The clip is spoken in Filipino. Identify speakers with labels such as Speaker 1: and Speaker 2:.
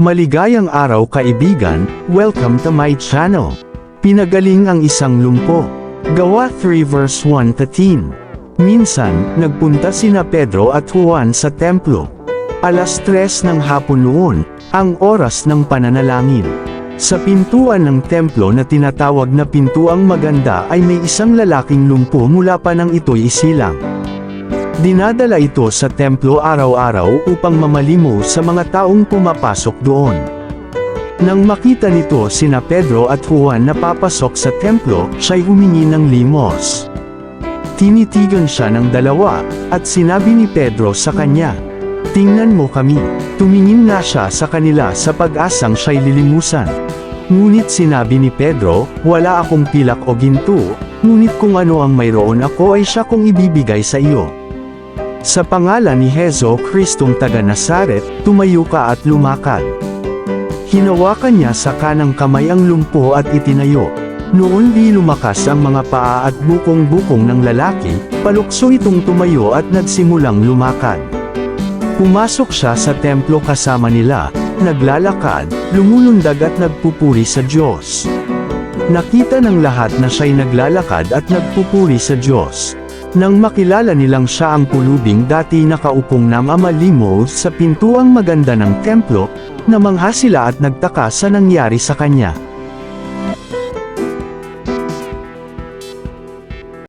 Speaker 1: Maligayang araw kaibigan, welcome to my channel. Pinagaling ang isang lumpo. Gawa 3 verse 1 to 10. Minsan, nagpunta sina Pedro at Juan sa templo. Alas 3 ng hapon noon, ang oras ng pananalangin. Sa pintuan ng templo na tinatawag na Pintuang Maganda ay may isang lalaking lumpo mula pa nang ito'y isilang. Dinadala ito sa templo araw-araw upang mamalimo sa mga taong pumapasok doon. Nang makita nito sina Pedro at Juan na papasok sa templo, siya'y humingi ng limos. Tinitigan siya ng dalawa, at sinabi ni Pedro sa kanya, "Tingnan mo kami." Tumingin nga siya sa kanila sa pag-asang siya'y lilimusan. Ngunit sinabi ni Pedro, "Wala akong pilak o ginto, ngunit kung ano ang mayroon ako ay siya kong ibibigay sa iyo. Sa pangalan ni Heso Kristong taga Nazaret, tumayo ka at lumakad." Hinawakan niya sa kanang kamay ang lumpo at itinayo. Noon di lumakas ang mga paa at bukong-bukong ng lalaki, palukso itong tumayo at nagsimulang lumakad. Pumasok siya sa templo kasama nila, naglalakad, lumulundag at nagpupuri sa Diyos. Nakita ng lahat na siya'y naglalakad at nagpupuri sa Diyos. Nang makilala nilang siya ang pulubing dati nakaupong namamalimo sa Pintuang Maganda ng templo, namangha sila at nagtaka sa nangyari sa kanya.